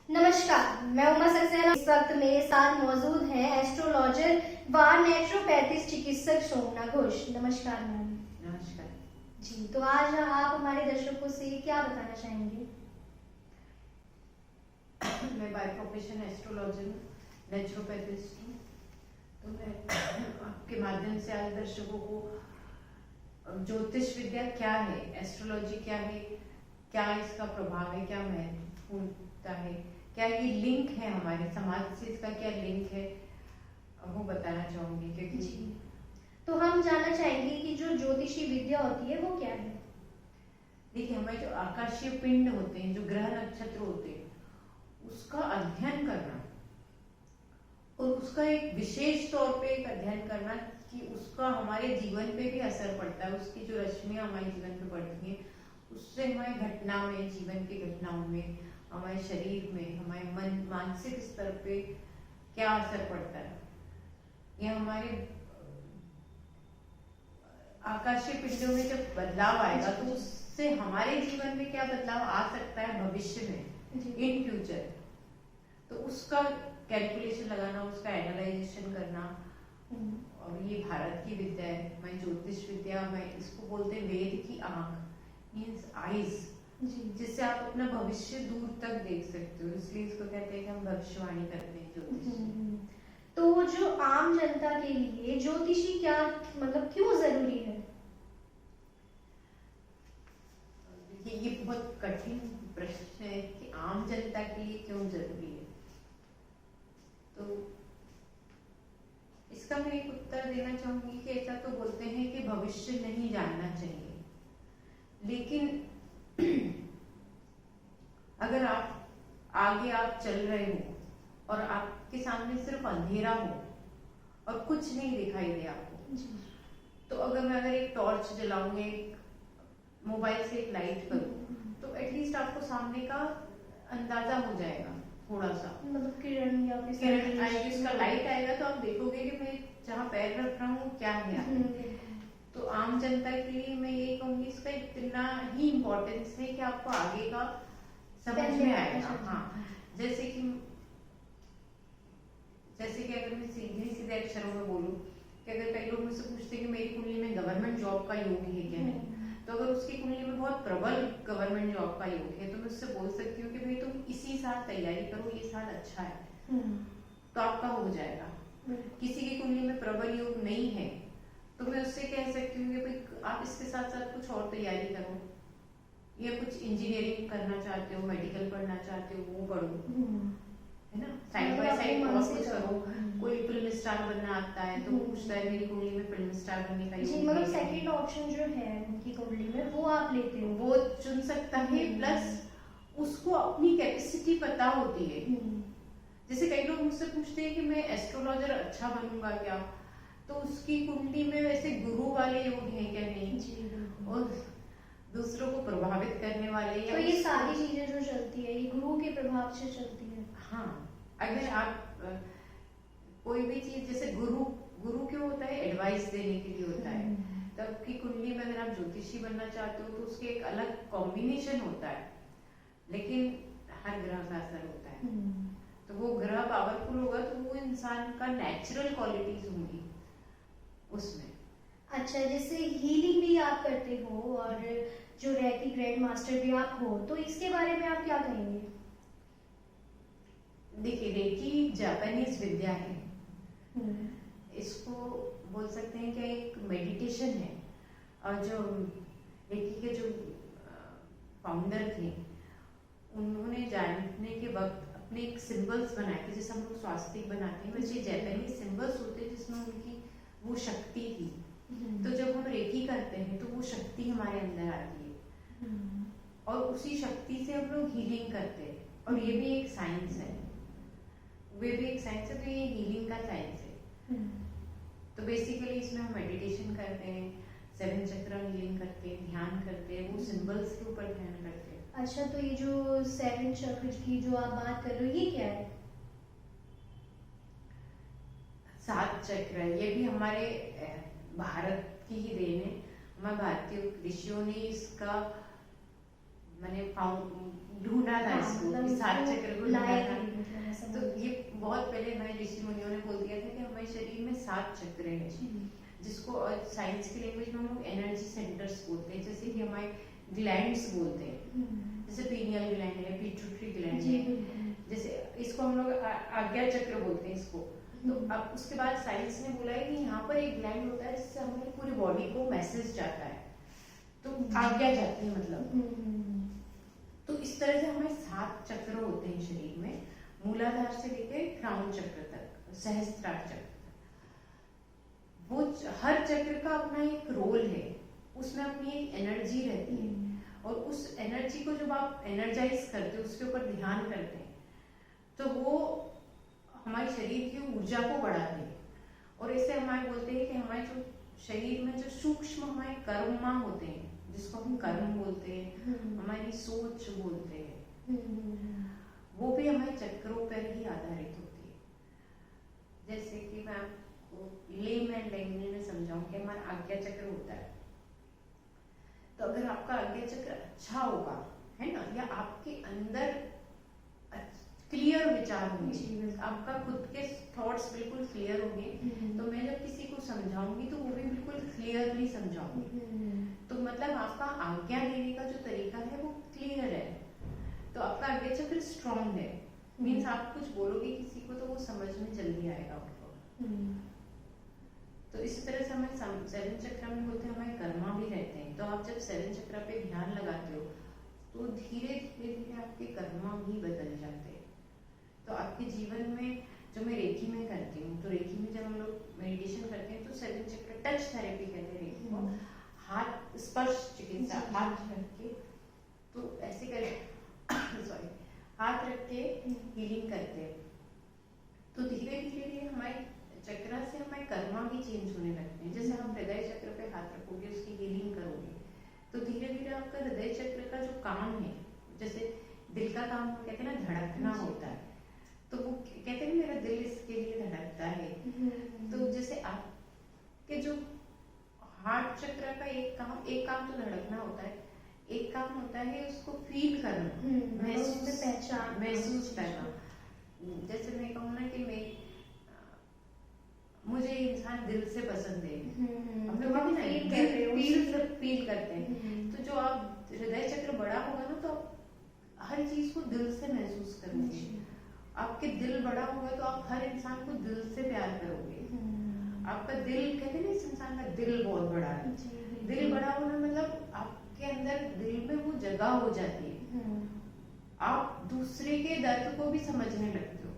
नमस्कार, मैं उमा सक्सेना। इस वक्त मेरे साथ मौजूद हैं एस्ट्रोलॉजर व नेचुरोपैथिस्ट चिकित्सक शोभना घोष। नमस्कार मैम। नमस्कार जी, तो आज आप हमारे दर्शकों से क्या बताना चाहेंगे? मैं बाय प्रोफेशन एस्ट्रोलॉजर हूँ, नेचुरोपैथिस्ट हूँ। तो मैं आपके माध्यम से आज दर्शकों को ज्योतिष विद्या क्या है, एस्ट्रोलॉजी क्या है, क्या इसका प्रभाव है, क्या महत्वपूर्णता है, क्या ये लिंक है हमारे समाज से, इसका क्या लिंक है, वो बताना चाहूंगी। क्योंकि जी, तो हम जानना चाहेंगे कि जो ज्योतिषी विद्या होती है वो क्या है? देखिए, हमारे जो आकाशीय पिंड होते हैं, जो ग्रह नक्षत्र होते हैं, उसका अध्ययन करना और उसका एक विशेष तौर पे एक अध्ययन करना कि उसका हमारे जीवन पे भी असर पड़ता है, उसकी जो रश्मियां हमारे जीवन पे पड़ती हैं, उससे हमारे घटना में, जीवन की घटनाओं में, हमारे शरीर में, हमारे मन, मानसिक स्तर पे क्या असर पड़ता है, ये हमारे आकाशीय पिंडों में जब बदलाव आएगा तो उससे हमारे जीवन में क्या बदलाव आ सकता है भविष्य में, इन फ्यूचर। तो उसका कैलकुलेशन लगाना, उसका एनालाइजेशन करना, और ये भारत की विद्या है। मैं ज्योतिष विद्या, मैं इसको बोलते हैं वेद की आंख, मीन्स आईज, जिससे आप अपना भविष्य दूर तक देख सकते हो। इसलिए इसको कहते हैं कि हम भविष्यवाणी करते हैं ज्योतिष। तो जो आम जनता के लिए ज्योतिषी क्या, मतलब क्यों जरूरी है? ये बहुत कठिन प्रश्न है कि आम जनता के लिए क्यों जरूरी है। तो इसका मैं एक उत्तर देना चाहूंगी कि ऐसा तो बोलते हैं कि भविष्य नहीं जानना चाहिए, लेकिन अगर आप चल रहे हो और आपके सामने सिर्फ अंधेरा हो और कुछ नहीं दिखाई दे आपको, तो अगर एक टॉर्च जलाऊंगी, मोबाइल से एक लाइट करूं, तो एटलीस्ट आपको सामने का अंदाजा हो जाएगा थोड़ा सा, मतलब किरण या किरण आएगी, उसका लाइट आएगा, तो आप देखोगे कि मैं जहाँ पैर रख रहा हूँ क्या है। तो आम जनता के लिए मैं ये कहूंगी, इसका इतना ही इम्पोर्टेंस है कि आपको आगे का समझ में आएगा। हाँ, जैसे कि अगर मैं सीधे अक्षरों में बोलूं कि अगर कई लोग मुझसे पूछते हैं कि मेरी कुंडली में गवर्नमेंट जॉब का योग है क्या नहीं, तो अगर उसकी कुंडली में बहुत प्रबल गवर्नमेंट जॉब का योग है तो मैं उससे बोल सकती हूँ कि भाई तुम इसी साल तैयारी करो, ये साल अच्छा है, तो आपका हो जाएगा। किसी की कुंडली में प्रबल योग नहीं है तो मैं उससे कह सकती हूँ कि भाई आप इसके साथ साथ कुछ और तैयारी करो, या कुछ इंजीनियरिंग करना चाहते हो, मेडिकल पढ़ना चाहते हो, वो पढ़ो, है ना, साइड बाय साइड और कुछ करो। कोई फिल्म स्टार बनना आता है तो वो पूछता है मेरी कुंडली में फिल्म स्टार बनने का जी, मतलब सेकंड ऑप्शन जो है उनकी कुंडली में वो आप लेते हो, वो चुन सकता है। प्लस उसको अपनी कैपेसिटी पता होती है। जैसे कई लोग मुझसे पूछते हैं कि मैं एस्ट्रोलॉजर अच्छा बनूंगा क्या, तो उसकी कुंडली में वैसे गुरु वाले योग हैं क्या नहीं, और दूसरों को प्रभावित करने वाले, तो ये सारी चीजें जो चलती है ये गुरु के प्रभाव से चलती है। हाँ, अगर आप कोई भी चीज, जैसे गुरु क्यों होता है, एडवाइस देने के लिए होता है। तब की कुंडली में अगर आप ज्योतिषी बनना चाहते हो तो उसके एक अलग कॉम्बिनेशन होता है, लेकिन हर ग्रह का असर होता है। तो वो ग्रह पावरफुल होगा तो वो इंसान का नेचुरल क्वालिटीज होंगी उसमें। अच्छा, जैसे हीलिंग भी आप करते हो और जो रेकी ग्रैंड मास्टर भी आप हो, तो इसके बारे में आप क्या कहेंगे? देखिए, रेकी जापानीज विद्या है, इसको बोल सकते हैं कि एक मेडिटेशन है। और जो रेकी के जो फाउंडर थे, उन्होंने जानने के वक्त अपने एक सिंबल्स बनाए थे, जैसे हम लोग स्वास्तिक बनाते हैं वैसे जापानीज सिंबल्स होते हैं जिसमें उनकी वो शक्ति थी। तो जब हम रेकी करते हैं तो वो शक्ति हमारे अंदर आती है और उसी शक्ति से हम लोग हीलिंग करते हैं, और ये भी एक साइंस है, वे भी एक साइंस है, तो ये हीलिंग का साइंस है। तो बेसिकली इसमें हम मेडिटेशन करते हैं, 7 चक्र हीलिंग करते हैं, ध्यान करते हैं, वो सिंबल्स के ऊपर ध्यान करते हैं। अच्छा, तो ये जो 7 चक्र की जो आप बात कर रहे हो ये क्या है? 7 चक्र, ये भी हमारे भारत की ही देन है। हमारे भारतीय ऋषियों ने इसका ढूंढा था इसको, मतलब इस सात चक्र को ढूंढा लाया था। कहीं, मतलब ऐसा तो बोल- ये बहुत पहले हमारे ऋषि मुनियों ने बोल दिया था कि हमारे शरीर में 7 चक्र है, जी। जिसको साइंस की लैंग्वेज में हम लोग एनर्जी सेंटर्स बोलते हैं, जैसे कि हमारे ग्लैंड्स बोलते हैं, जैसे पीनियल ग्लैंड है, पिट्यूटरी ग्लैंड जी, है, बिल्कुल। जैसे इसको हम लोग आज्ञा चक्र बोलते हैं इसको। तो अब उसके बाद साइंस ने बोला है कि यहाँ पर एक ग्लैंड होता है जिससे हमारी पूरी बॉडी को मैसेज जाता है, तो आज्ञा जाती है मतलब। तो इस तरह से हमारे 7 चक्र होते हैं शरीर में, मूलाधार से लेकर क्राउन चक्र तक, सहस्त्रार चक्र तक। वो हर चक्र का अपना एक रोल है, उसमें अपनी एक एनर्जी रहती है, और उस एनर्जी को जब आप एनर्जाइज करते हो, उसके ऊपर ध्यान करते हैं, तो वो हमारे शरीर की ऊर्जा को बढ़ाते हैं। और ऐसे हमारे बोलते हैं कि हमारे जो शरीर में जो सूक्ष्म हमारे कर्मा होते हैं, जिसको हम कर्म बोलते हैं, हमारी सोच बोलते हैं, वो भी हमारे चक्रों पर ही आधारित होती है। जैसे कि मैं आपको लेमैन लैंग्वेज में समझाऊं कि हमारा आज्ञा चक्र होता है, तो अगर आपका आज्ञा चक्र अच्छा होगा, है ना, या आपके अंदर क्लियर विचार होंगे, आपका खुद के थॉट्स बिल्कुल क्लियर होंगे, तो मैं जब किसी को समझाऊंगी तो वो भी बिल्कुल क्लियरली समझाऊंगी। तो मतलब आपका आज्ञा देने का जो तरीका है वो क्लियर है, तो आपका आज्ञा चक्र स्ट्रॉन्ग है, मीन्स आप कुछ बोलोगे किसी को तो वो समझ में जल्दी आएगा आपको। तो इसी तरह से हमारे 7 चक्र में बोलते हैं हमारे कर्मा भी रहते हैं। तो आप जब 7 चक्र पे ध्यान लगाते हो तो धीरे धीरे धीरे आपके कर्मा भी बदल जाते हैं। तो आपके जीवन में, जो मैं रेकी में करती हूँ, तो रेकी में जब हम लोग मेडिटेशन करते हैं तो 7 चक्र टच थेरेपी कहते हैं रेकी को, हाथ स्पर्श चिकित्सा, हाथ रख के, तो ऐसे कर सॉरी हाथ रख के हीलिंग करते हैं। तो धीरे धीरे धीरे हमारे चक्र से हमारे कर्मा भी चेंज होने लगते हैं। जैसे हम हृदय चक्र पे हाथ रखोगे, उसकी हीलिंग करोगे, तो धीरे धीरे आपका हृदय चक्र का जो काम है, जैसे दिल का काम कहते हैं ना, धड़कना होता है, तो वो कहते हैं मेरा दिल इसके लिए धड़कता है। तो जैसे आपके जो हार्ट चक्र का एक काम तो धड़कना होता है, एक काम होता है उसको फील करना, महसूस करना। जैसे मैं कहूँ ना कि मुझे इंसान दिल से पसंद है, फील करते हैं। तो जो आप हृदय चक्र बड़ा होगा ना, तो आप हर चीज को दिल से महसूस करोगे। आपके दिल बड़ा होगा तो आप हर इंसान को दिल से प्यार करोगे। आपका दिल, कहते हैं ना इस इंसान का दिल बहुत बड़ा है, दिल बड़ा होना मतलब आपके अंदर दिल में वो जगह हो जाती है, आप दूसरे के दर्द को भी समझने लगते हो।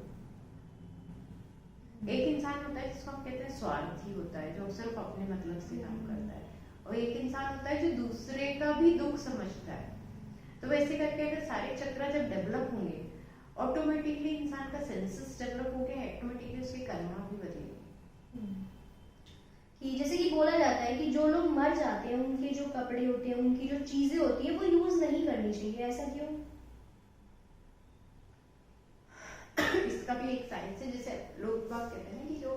एक इंसान होता है जिसको हम कहते हैं स्वार्थी होता है, जो सिर्फ अपने मतलब से काम करता है, और एक इंसान होता है जो दूसरे का भी दुख समझता है। तो वैसे करके अगर सारे चक्र जब डेवलप होंगे, ऑटोमेटिकली इंसान का सेंसेस डेवलप हो गया, ऑटोमेटिकली उसके कर्मा भी बदलेंगे। कि जैसे कि बोला जाता है कि जो लोग मर जाते हैं, उनके जो कपड़े होते हैं, उनकी जो चीजें होती है, वो यूज नहीं करनी चाहिए, ऐसा क्यों? इसका भी एक साइंस है। जैसे लोग बात कहते हैं कि जो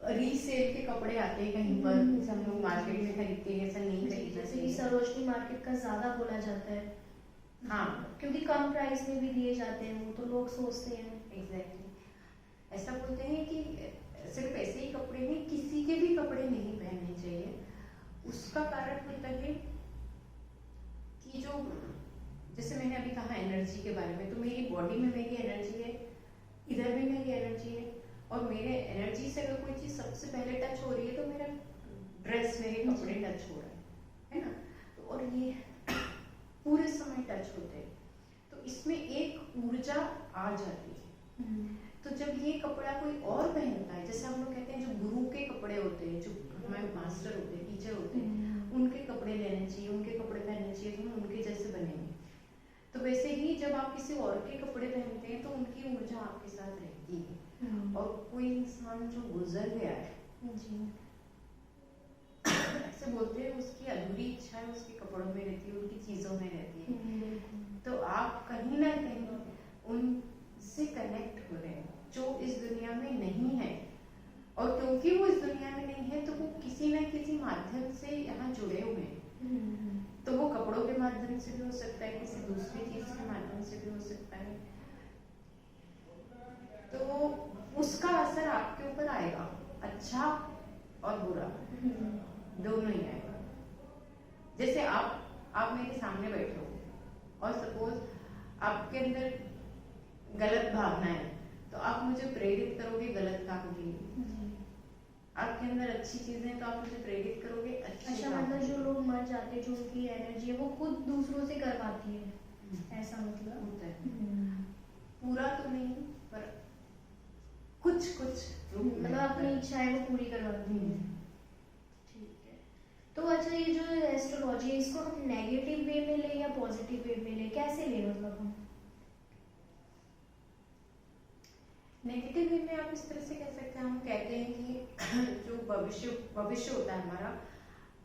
रीसेल के कपड़े आते हैं कहीं पर, हम लोग मार्केट में खरीदते हैं, ऐसा नहीं खरीदना चाहिए। सरोजनी मार्केट का ज्यादा बोला जाता है, हाँ, क्योंकि कम प्राइस में भी दिए जाते हैं, वो तो लोग सोचते हैं। एग्जैक्टली ऐसा बोलते हैं कि सिर्फ ऐसे ही कपड़े नहीं, किसी के भी कपड़े नहीं पहनने चाहिए। उसका कारण होता है कि जो, जैसे मैंने अभी कहा एनर्जी के बारे में, तो मेरी बॉडी में मेरी एनर्जी है, इधर भी मेरी एनर्जी है, और मेरे एनर्जी से अगर कोई चीज सबसे पहले टच हो रही है तो मेरा ड्रेस, मेरे कपड़े टच हो रहे हैं, है ना। तो और ये पूरे समय टच होते हैं, तो इसमें एक ऊर्जा आ जाती है। तो जब ये कपड़ा कोई और पहनता है, जैसे हम लोग कहते हैं जो गुरु के कपड़े होते हैं, जो हमारे मास्टर होते हैं, टीचर होते हैं, उनके कपड़े लेने चाहिए, उनके कपड़े पहनने चाहिए, तो हम उनके जैसे बनेंगे। तो वैसे ही जब आप किसी और के कपड़े पहनते हैं तो उनकी ऊर्जा आपके साथ रहती है। और कोई इंसान जो गुजर गया है, ऐसे बोलते हैं उसकी अधूरी इच्छाएं उसके कपड़ों में रहती है, उनकी चीजों में रहती है। तो आप कहीं ना कहीं उनसे कनेक्ट हो रहे हैं जो इस दुनिया में नहीं है, और क्योंकि वो इस दुनिया में नहीं है तो वो किसी न किसी माध्यम से यहाँ जुड़े हुए हैं। तो वो कपड़ों के माध्यम माध्यम से भी हो सकता है, किसी दूसरी चीज के माध्यम से भी हो सकता है। तो उसका असर आपके ऊपर आएगा, अच्छा और बुरा दोनों ही आएगा। जैसे आप मेरे सामने बैठे हो और सपोज आपके अंदर गलत भावना है, तो आप मुझे प्रेरित करोगे गलत काम के लिए। आपके अंदर अच्छी चीजें हैं तो आप मुझे प्रेरित करोगे अच्छी अच्छा, काम मतलब के जो लिए। लोग मर जाते हैं, जो उनकी एनर्जी है वो खुद दूसरों से करवाती है, ऐसा मतलब होता है। पूरा तो नहीं पर कुछ रूप में मतलब अपनी इच्छा है वो पूरी करवाती है। ठीक है। तो अच्छा, ये जो एस्ट्रोलॉजी है इसको हम नेगेटिव वे में ले या पॉजिटिव वे में ले, कैसे ले मतलब हम? नेगेटिव वे में आप इस तरह से कह सकते हैं, हम कहते हैं कि जो भविष्य होता है हमारा,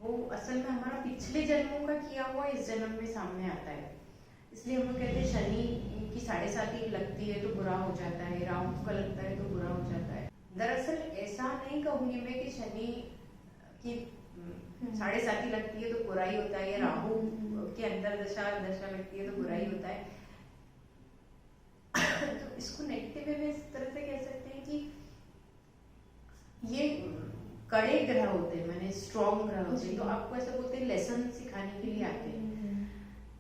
वो असल में हमारा पिछले जन्मों का किया हुआ इस जन्म में सामने आता है। इसलिए हम लोग कहते हैं शनि की 7.5 लगती है तो बुरा हो जाता है, राहु का लगता है तो बुरा हो जाता है। दरअसल ऐसा नहीं कहूंगी मैं कि शनि की 7.5 लगती है तो बुरा ही होता है, या राहु के अंदर दशा लगती है तो बुरा ही होता है। तो इसको नेगेटिव वे में इस तरह से कह सकते हैं कि ये कड़े ग्रह होते हैं, माने स्ट्रॉन्ग ग्रह होते हैं, तो आपको ऐसा बोलते हैं लेसन सिखाने के लिए आते हैं।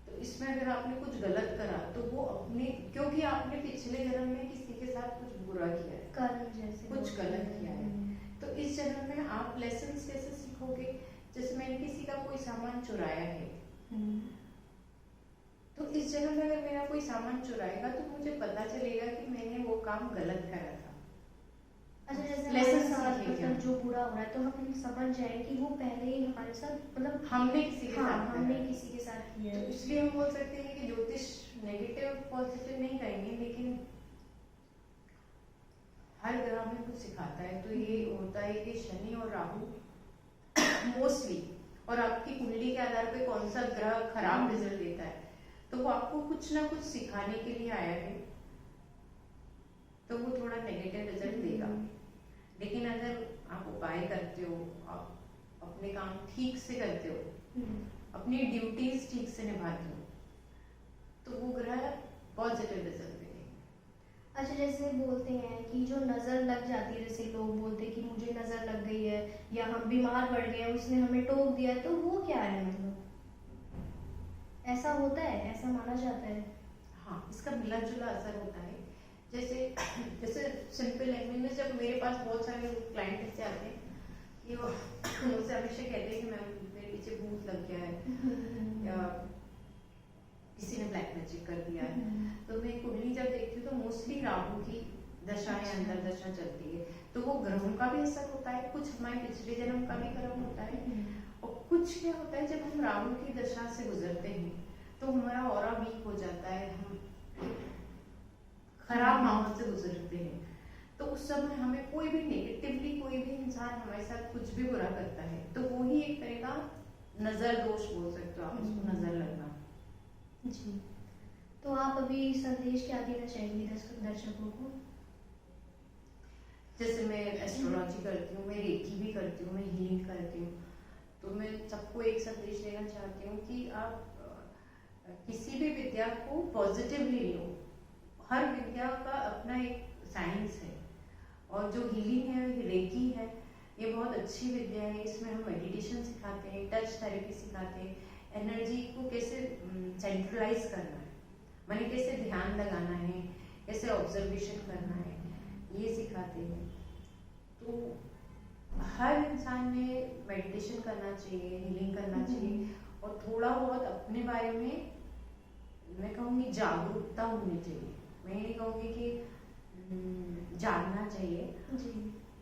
तो इसमें अगर आपने कुछ गलत करा तो वो अपने, क्योंकि आपने पिछले जन्म में किसी के साथ कुछ बुरा किया है, कर्म जैसे कुछ गलत किया है, तो इस जन्म में आप लेसन कैसे सीखोगे? जैसे मैंने किसी का कोई सामान चुराया है, तो इस जन्म में अगर मेरा कोई सामान चुराएगा तो मुझे पता चलेगा कि मैंने वो काम गलत करा था। अच्छा, जैसे लेसन हमारे साथ सीखेंगे मतलब जो बुरा हो रहा है तो हम समझ जाए कि वो पहले ही हमारे साथ मतलब हमने किसी के हाँ, साथ हमने करा है। किसी के साथ किया तो है। इसलिए हम बोल सकते हैं कि ज्योतिष नेगेटिव पॉजिटिव नहीं कहेंगे, लेकिन हर ग्रह में कुछ सिखाता है। तो ये होता है कि शनि और राहु मोस्टली, और आपकी कुंडली के आधार पे कौन सा ग्रह खराब रिजल्ट देता है, तो वो आपको कुछ ना कुछ सिखाने के लिए आया है, तो वो थोड़ा नेगेटिव रिजल्ट देगा। लेकिन अगर आप उपाय करते हो, आप अपने काम ठीक से करते हो, अपनी ड्यूटीज ठीक से निभाते हो, तो वो ग्रह पॉजिटिव रिजल्ट देंगे। अच्छा, जैसे बोलते हैं कि जो नजर लग जाती है, जैसे लोग बोलते हैं कि मुझे नजर लग गई है या हम बीमार पड़ गए हैं, उसने हमें टोक दिया है, तो वो क्या है मतलब? ऐसा होता है, ऐसा माना जाता है? हाँ, इसका मिला जुला असर होता है। जैसे सिंपल लैंग्वेज में, जब मेरे पास बहुत सारे क्लाइंट ऐसे आते हैं कि वो मुझसे हमेशा कहते हैं कि मैम मेरे पीछे भूत लग गया है या किसी ने ब्लैक मैजिक कर दिया है, तो मैं कुंडली जब देखती हूँ तो मोस्टली राहु की दशा या अंदर दशा चलती है, तो वो ग्रहों का भी असर होता है, कुछ हमारे पिछले जन्म का भी कर्म होता है, और कुछ क्या होता है जब हम राहु की दशा से गुजरते हैं तो हमारा ऑरा वीक हो जाता है, हम खराब माहौल से गुजरते हैं, तो उस समय हमें कोई भी नेगेटिवली कोई भी इंसान हमारे साथ कुछ भी बुरा करता है, तो वो ही एक तरह का नजर दोष बोल सकते हो आप इसको, नजर लगना। जी, तो आप अभी संदेश क्या देना चाहेंगे दर्शकों को? जैसे मैं एस्ट्रोलॉजी करती हूँ, मैं रेकी भी करती हूँ, मैं हीलिंग करती हूँ, तो मैं सबको एक संदेश देना चाहती हूँ कि आप किसी भी विद्या को पॉजिटिवली लो। हर विद्या का अपना एक साइंस है, और जो हीलिंग है, रेकी है, ये बहुत अच्छी विद्या है। इसमें हम मेडिटेशन सिखाते हैं, टच थेरेपी सिखाते हैं, एनर्जी को कैसे सेंट्रलाइज करना है, माने कैसे ध्यान लगाना है, कैसे ऑब्जर्वेशन करना है, ये सिखाते हैं। तो हर इंसान में मेडिटेशन करना चाहिए, हीलिंग करना चाहिए, और थोड़ा बहुत अपने बारे में मैं कहूँगी जागरूकता होनी चाहिए। मैं नहीं कहूँगी कि जानना चाहिए जी,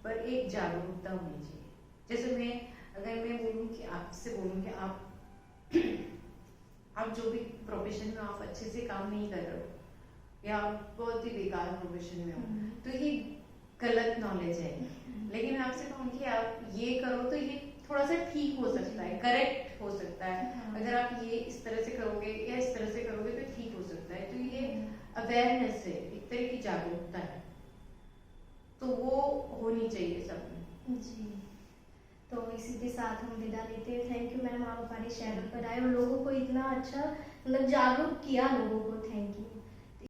पर एक जागरूकता होनी चाहिए। जैसे अगर मैं बोलूँ कि आपसे बोलूँ कि आप जो भी प्रोफेशन में आप अच्छे से काम नहीं कर रहे हो या आप बहुत ही बेकार प्रोफेशन में हो, तो ये गलत नॉलेज है। लेकिन आपसे कहूँ कि आप ये करो तो ये थोड़ा सा ठीक हो सकता है, करेक्ट हो सकता है। अगर आप ये इस तरह से करोगे या इस तरह से करोगे तो ठीक हो सकता है। तो ये अवेयरनेस है, एक तरह की जागरूकता है, तो वो होनी चाहिए सब में। जी, तो इसी के साथ हम विदा लेते हैं। थैंक यू मैम, आप हमारे चैनल पर आए और लोगों को इतना अच्छा मतलब जागरूक किया लोगों को। Thank you.